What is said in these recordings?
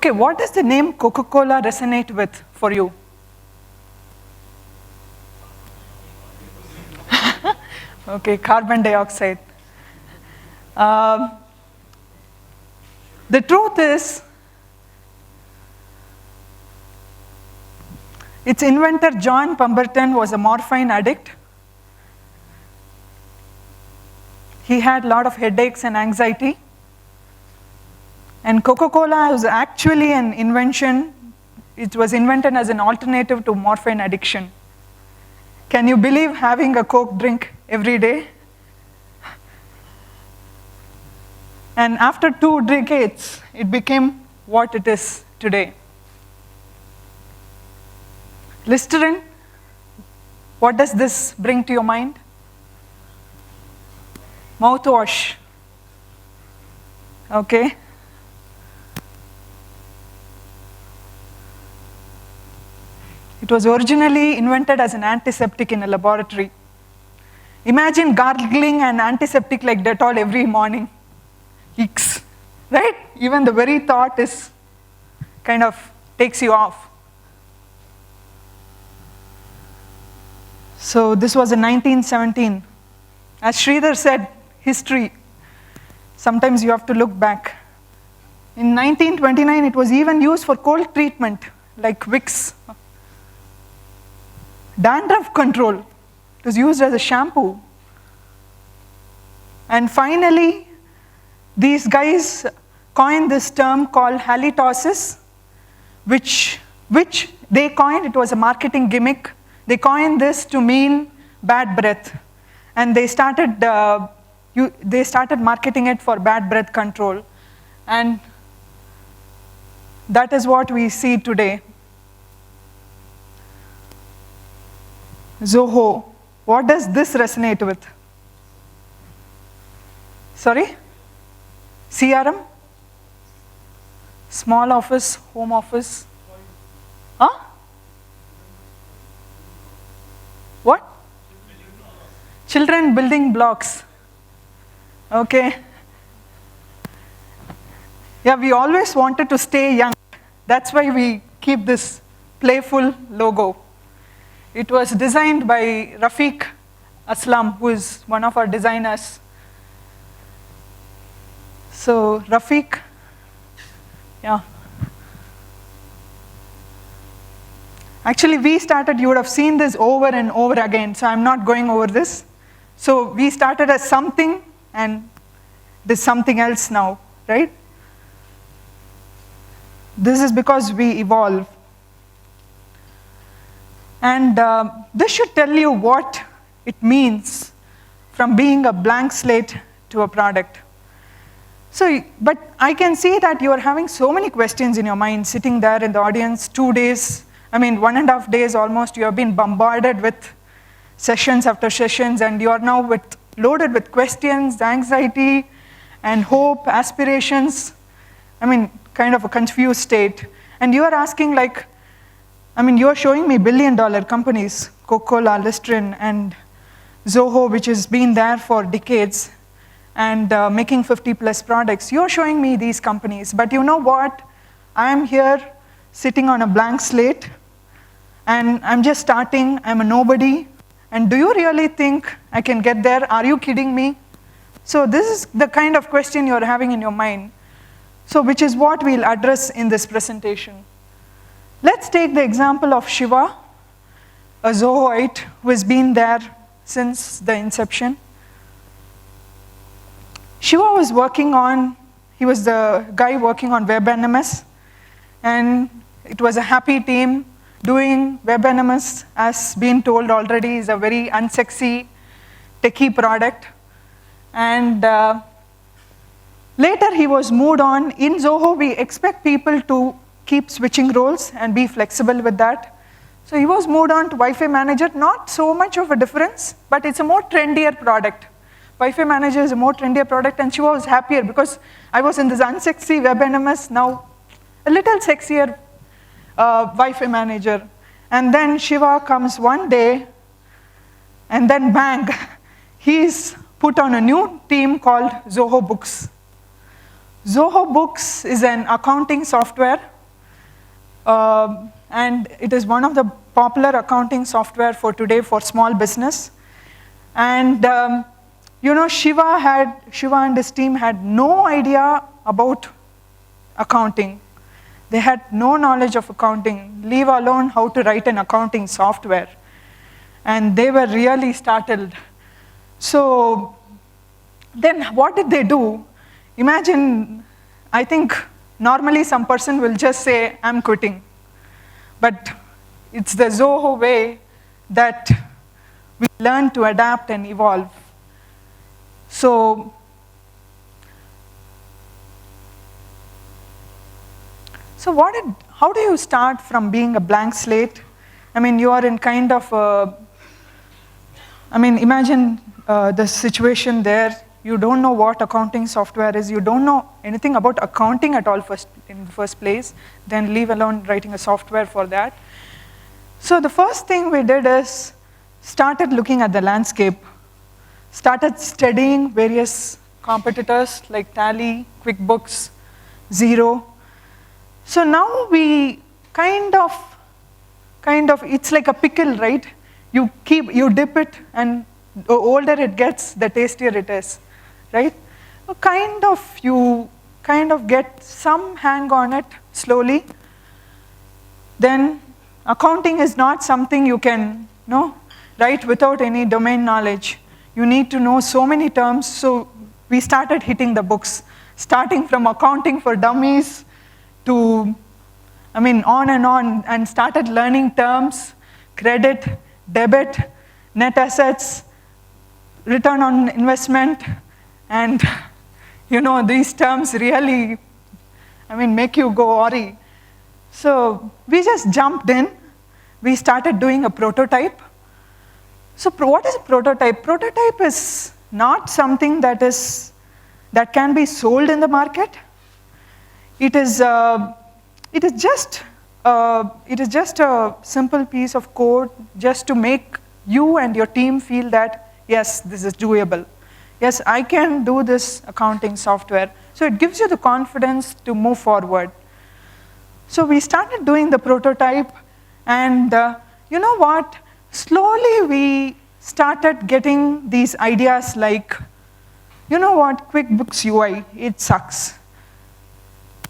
Okay, what does the name Coca-Cola resonate with for you? Okay, carbon dioxide. The truth is, its inventor John Pemberton was a morphine addict. He had a lot of headaches and anxiety. And Coca-Cola was actually an invention. It was invented as an alternative to morphine addiction. Can you believe having a Coke drink every day? And after 2 decades, it became what it is today. Listerine, what does this bring to your mind? Mouthwash. Okay. It was originally invented as an antiseptic in a laboratory. Imagine gargling an antiseptic like Dettol every morning. Eeks, right? Even the very thought is kind of takes you off. So this was in 1917. As Sridhar said, history. Sometimes you have to look back. In 1929, it was even used for cold treatment, like Vicks. Dandruff control. It was used as a shampoo. And finally, these guys coined this term called halitosis, which they coined. It was a marketing gimmick. They coined this to mean bad breath. And they started marketing it for bad breath control. And that is what we see today. Zoho, what does this resonate with? Sorry? CRM? Small office, home office? Huh? What? Children building blocks. Okay. Yeah, we always wanted to stay young. That's why we keep this playful logo. It was designed by Rafiq Aslam, who is one of our designers. So Rafiq, yeah. Actually, we started, you would have seen this over and over again, so I'm not going over this. So we started as something, and there's something else now, right? This is because we evolve. And this should tell you what it means from being a blank slate to a product. So, but I can see that you are having so many questions in your mind, sitting there in the audience, 2 days, 1.5 days almost, you have been bombarded with sessions after sessions, and you are now loaded with questions, anxiety, and hope, aspirations. Kind of a confused state. And you are asking you are showing me billion-dollar companies, Coca-Cola, Listerine, and Zoho, which has been there for decades, and making 50+ products. You're showing me these companies, but you know what? I'm here sitting on a blank slate, and I'm just starting, I'm a nobody, and do you really think I can get there? Are you kidding me? So this is the kind of question you're having in your mind. So which is what we'll address in this presentation. Let's take the example of Shiva, a Zohoite who has been there since the inception. Shiva was he was the guy working on WebNMS, and it was a happy team doing WebNMS, as been told already, is a very unsexy, techie product. And later he was moved on. In Zoho, we expect people to keep switching roles and be flexible with that. So he was moved on to Wi-Fi Manager, not so much of a difference, but it's a more trendier product. Wi-Fi Manager is a more trendier product, and Shiva was happier because I was in this unsexy WebNMS, now a little sexier Wi-Fi Manager. And then Shiva comes one day, and then bang, he's put on a new team called Zoho Books. Zoho Books is an accounting software And it is one of the popular accounting software for today for small business. And Shiva and his team had no idea about accounting. They had no knowledge of accounting, leave alone how to write an accounting software. And they were really startled. So then what did they do? Imagine, I think normally some person will just say, I'm quitting. But it's the Zoho way that we learn to adapt and evolve. So how do you start from being a blank slate? I mean, you are in kind of imagine the situation there. You don't know what accounting software is. You don't know anything about accounting at all in the first place, then leave alone writing a software for that. So the first thing we did is started looking at the landscape, started studying various competitors like Tally, QuickBooks, Xero. So now we kind of, it's like a pickle, right? You dip it, and the older it gets, the tastier it is, right? You kind of get some hang on it slowly. Then accounting is not something you can write without any domain knowledge. You need to know so many terms, so we started hitting the books, starting from accounting for dummies to, on, and started learning terms, credit, debit, net assets, return on investment, and these terms really, make you go awry. So we just jumped in. We started doing a prototype. So what is a prototype? Prototype is not something that can be sold in the market. It is just a simple piece of code just to make you and your team feel that, yes, this is doable. Yes, I can do this accounting software. So it gives you the confidence to move forward. So we started doing the prototype, and you know what? Slowly we started getting these ideas like, QuickBooks UI, it sucks.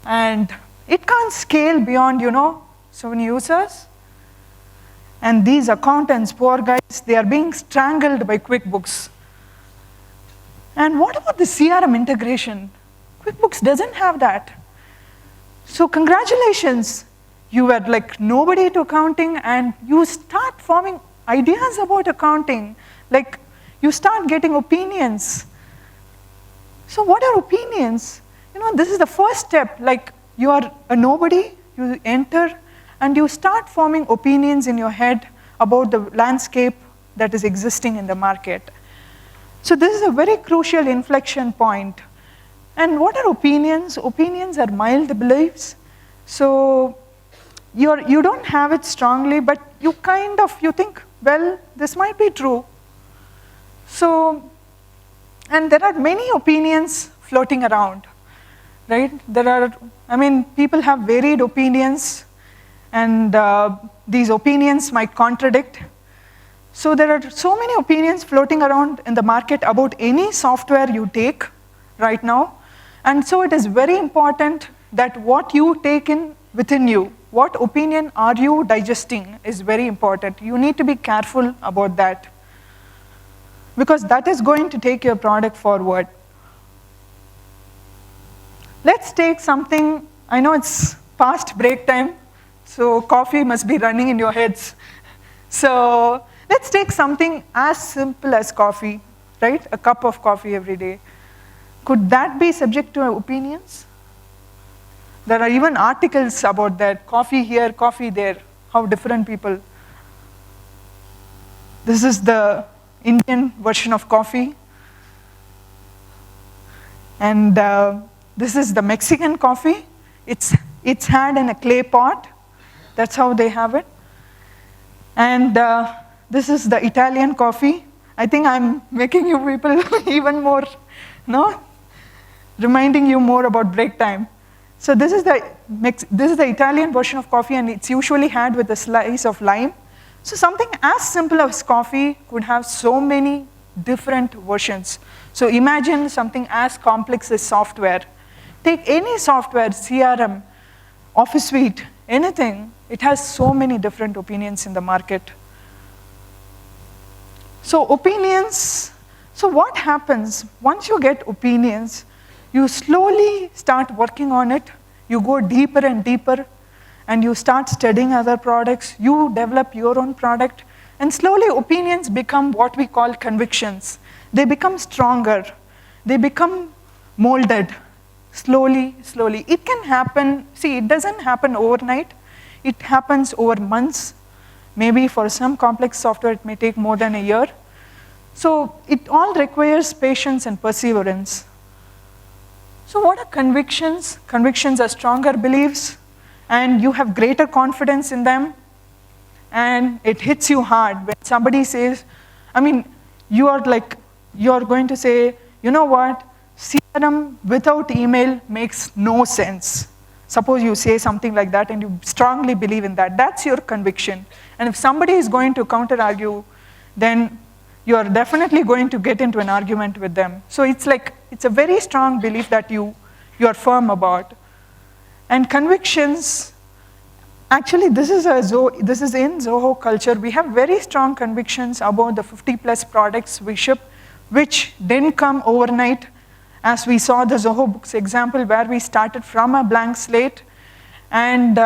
And it can't scale beyond, so many users. And these accountants, poor guys, they are being strangled by QuickBooks. And what about the CRM integration? QuickBooks doesn't have that. So congratulations, you were like nobody to accounting, and you start forming ideas about accounting. Like, you start getting opinions. So what are opinions? This is the first step. Like, you are a nobody, you enter, and you start forming opinions in your head about the landscape that is existing in the market. So this is a very crucial inflection point. And what are opinions? Opinions are mild beliefs. So you don't have it strongly, but you think, well, this might be true. So, and there are many opinions floating around, right? People have varied opinions, and these opinions might contradict. So there are so many opinions floating around in the market about any software you take right now. And so it is very important that what you take in within you, what opinion are you digesting, is very important. You need to be careful about that, because that is going to take your product forward. Let's take something, I know it's past break time, so coffee must be running in your heads. So let's take something as simple as coffee, right? A cup of coffee every day. Could that be subject to opinions? There are even articles about that, coffee here, coffee there, how different people. This is the Indian version of coffee. And this is the Mexican coffee. It's had in a clay pot. That's how they have it. And this is the Italian coffee. I think I'm making you people even more, reminding you more about break time. So this is the Italian version of coffee, and it's usually had with a slice of lime. So something as simple as coffee could have so many different versions. So imagine something as complex as software. Take any software, CRM, Office Suite, anything, it has so many different opinions in the market. So opinions, so what happens once you get opinions, you slowly start working on it, you go deeper and deeper, and you start studying other products, you develop your own product, and slowly opinions become what we call convictions. They become stronger, they become molded, slowly, slowly. It can happen, see, it doesn't happen overnight, it happens over months. Maybe for some complex software, it may take more than a year. So it all requires patience and perseverance. So what are convictions? Convictions are stronger beliefs, and you have greater confidence in them, and it hits you hard when somebody says, I mean, you're going to say, you know what, CRM without email makes no sense. Suppose you say something like that and you strongly believe in that. That's your conviction. And if somebody is going to counter-argue, then you're definitely going to get into an argument with them. So it's a very strong belief that you're firm about. And convictions, actually this is in Zoho culture. We have very strong convictions about the 50+ products we ship, which didn't come overnight. As we saw the Zoho books example where we started from a blank slate. And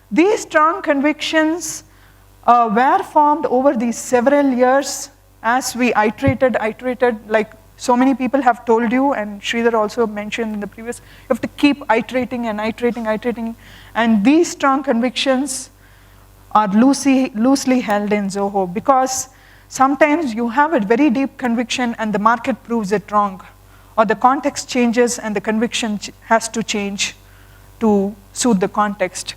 these strong convictions were formed over these several years as we iterated, like so many people have told you, and Sridhar also mentioned in the previous, you have to keep iterating and iterating. And these strong convictions are loosely held in Zoho, because sometimes you have a very deep conviction and the market proves it wrong, or the context changes and the conviction has to change to suit the context.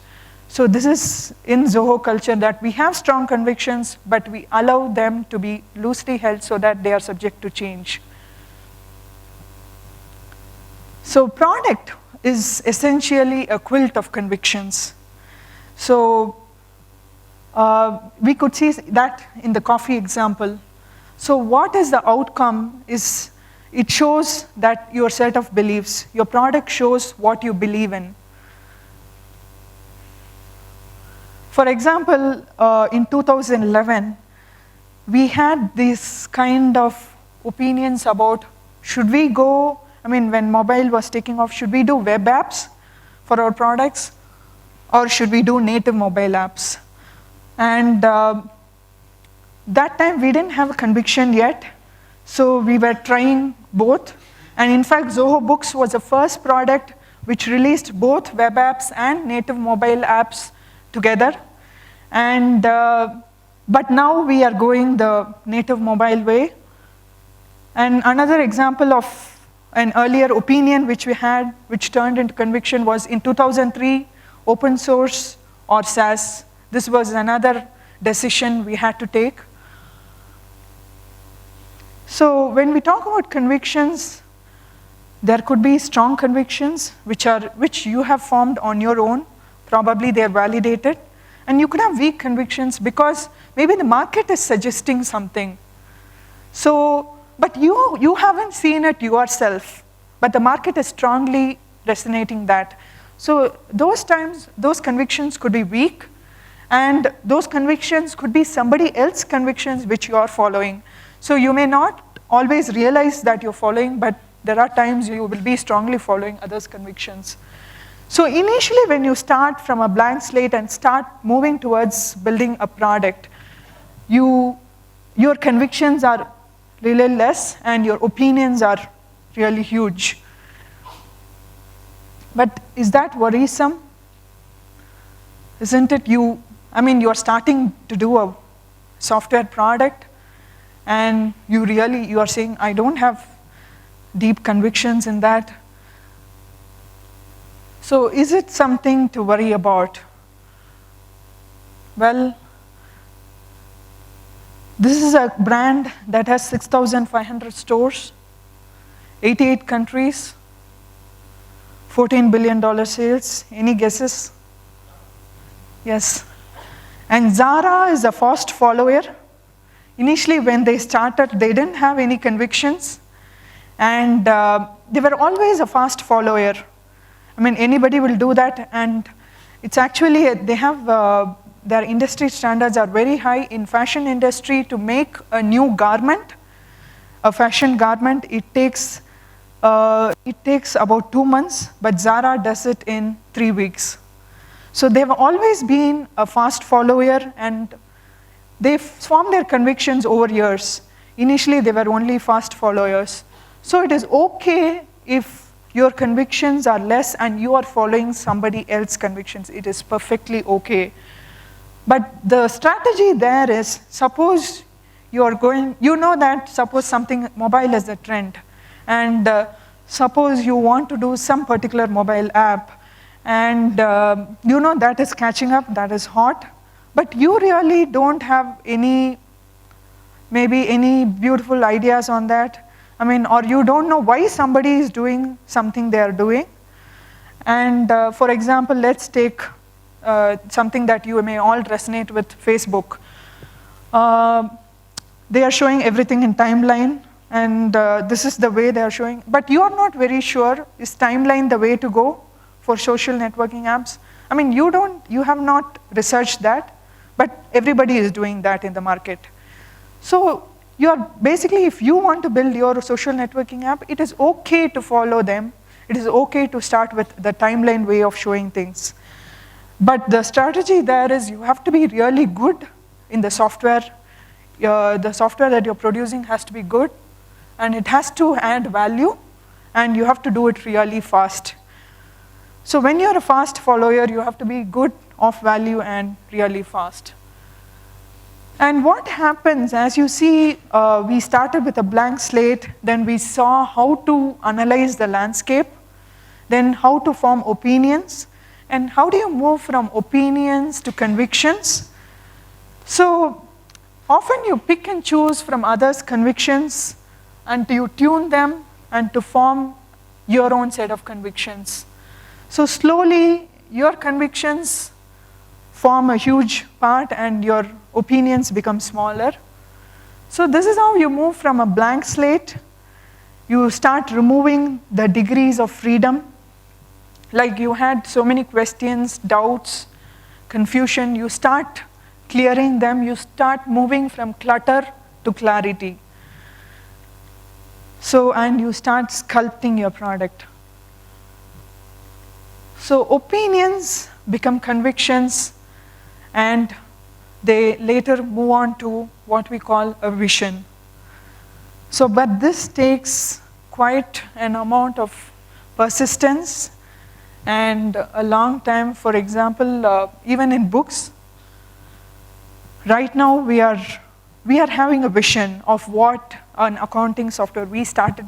So this is in Zoho culture that we have strong convictions, but we allow them to be loosely held so that they are subject to change. So product is essentially a quilt of convictions. So we could see that in the coffee example. So what is the outcome is, it shows that your set of beliefs, your product shows what you believe in. For example, in 2011, we had these kind of opinions about, should we go, when mobile was taking off, should we do web apps for our products, or should we do native mobile apps? And that time we didn't have a conviction yet, so we were trying both. And in fact, Zoho Books was the first product which released both web apps and native mobile apps together. And but now we are going the native mobile way. And another example of an earlier opinion which we had, which turned into conviction, was in 2003, open source or SaaS. This was another decision we had to take. So when we talk about convictions, there could be strong convictions which you have formed on your own. Probably they're validated. And you could have weak convictions because maybe the market is suggesting something. So, but you haven't seen it yourself, but the market is strongly resonating that. So those times, those convictions could be weak, and those convictions could be somebody else's convictions which you are following. So you may not always realize that you're following, but there are times you will be strongly following others' convictions. So initially when you start from a blank slate and start moving towards building a product, your convictions are really less and your opinions are really huge. But is that worrisome? Isn't it you're starting to do a software product and you are saying, I don't have deep convictions in that. So is it something to worry about? Well, this is a brand that has 6,500 stores, 88 countries, $14 billion sales. Any guesses? Yes. And Zara is a fast follower. Initially, when they started, they didn't have any convictions. And they were always a fast follower. I mean, anybody will do that. And it's actually, they have, their industry standards are very high. In fashion industry, to make a new garment, a fashion garment, it takes about 2 months, but Zara does it in 3 weeks. So they've always been a fast follower, and they formed their convictions over years. Initially, they were only fast followers. So it is okay if your convictions are less and you are following somebody else's convictions. It is perfectly okay. But the strategy there is, suppose you're going, you know that suppose something, mobile is a trend, and suppose you want to do some particular mobile app, and you know that is catching up, that is hot, but you really don't have any, maybe any beautiful ideas on that. I mean, or you don't know why somebody is doing something they are doing. And for example, let's take something that you may all resonate with, Facebook. They are showing everything in timeline, and this is the way they are showing. But you are not very sure, is timeline the way to go for social networking apps? I mean, you have not researched that, but everybody is doing that in the market. So you're basically, if you want to build your social networking app, it is okay to follow them. It is okay to start with the timeline way of showing things. But the strategy there is you have to be really good in the software. The software that you're producing has to be good, and it has to add value, and you have to do it really fast. So when you're a fast follower, you have to be good, of value, and really fast. And what happens, as you see, we started with a blank slate, then we saw how to analyze the landscape, then how to form opinions, and how do you move from opinions to convictions? So often you pick and choose from others' convictions, and you tune them, and to form your own set of convictions. So slowly, your convictions form a huge part, and your opinions become smaller. So this is how you move from a blank slate. You start removing the degrees of freedom. Like you had so many questions, doubts, confusion, you start clearing them, you start moving from clutter to clarity. So, and you start sculpting your product. So opinions become convictions, and they later move on to what we call a vision. So, but this takes quite an amount of persistence and a long time. For example, even in books, right now we are having a vision of what an accounting software. We started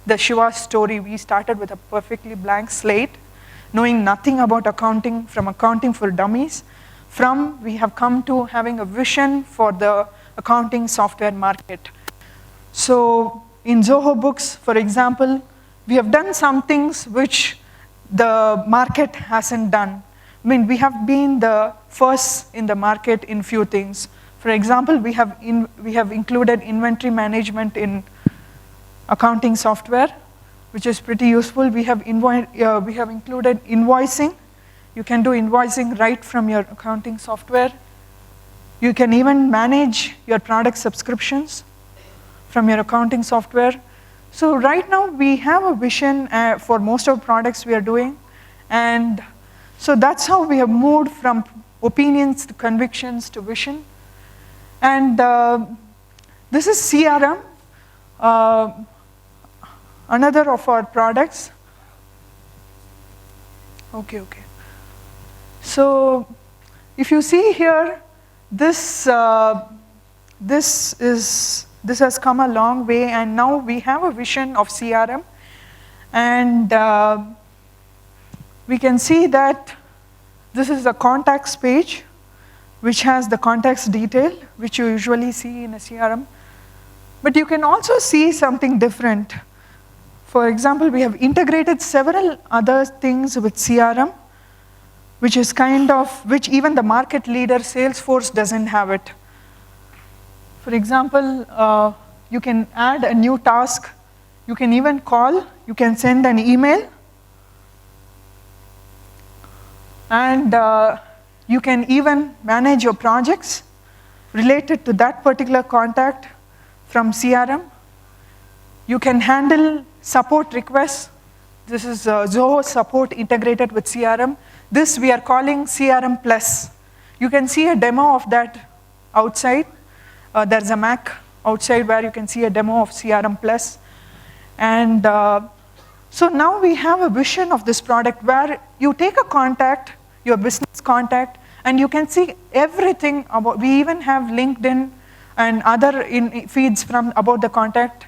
the Shiva story, we started with a perfectly blank slate, knowing nothing about accounting, from accounting for dummies. We have come to having a vision for the accounting software market. So in Zoho books, for example, we have done some things which the market hasn't done. I mean, we have been the first in the market in few things. For example, we have included inventory management in accounting software, which is pretty useful. We have included invoicing. You can do invoicing right from your accounting software. You can even manage your product subscriptions from your accounting software. So right now we have a vision for most of the products we are doing. And so that's how we have moved from opinions to convictions to vision. And this is CRM, another of our products. Okay. So if you see here, this has come a long way, and now we have a vision of CRM. And we can see that this is the contacts page, which has the contacts detail, which you usually see in a CRM. But you can also see something different. For example, we have integrated several other things with CRM, which is which even the market leader, Salesforce, doesn't have it. For example, you can add a new task. You can even call. You can send an email. And you can even manage your projects related to that particular contact from CRM. You can handle support requests. This is Zoho support integrated with CRM. This we are calling CRM Plus. You can see a demo of that outside. There's a Mac outside where you can see a demo of CRM Plus. And so now we have a vision of this product where you take a contact, your business contact, and you can see everything about. We even have LinkedIn and other feeds about the contact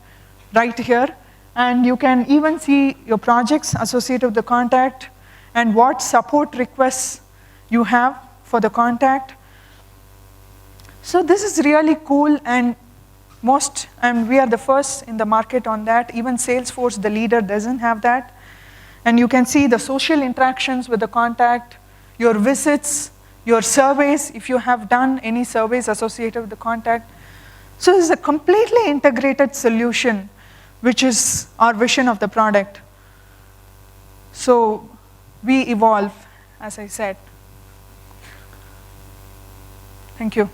right here. And you can even see your projects associated with the contact and what support requests you have for the contact. So this is really cool, and we are the first in the market on that. Even Salesforce, the leader, doesn't have that. And you can see the social interactions with the contact, your visits, your surveys, if you have done any surveys associated with the contact. So this is a completely integrated solution, which is our vision of the product. So we evolve, as I said. Thank you.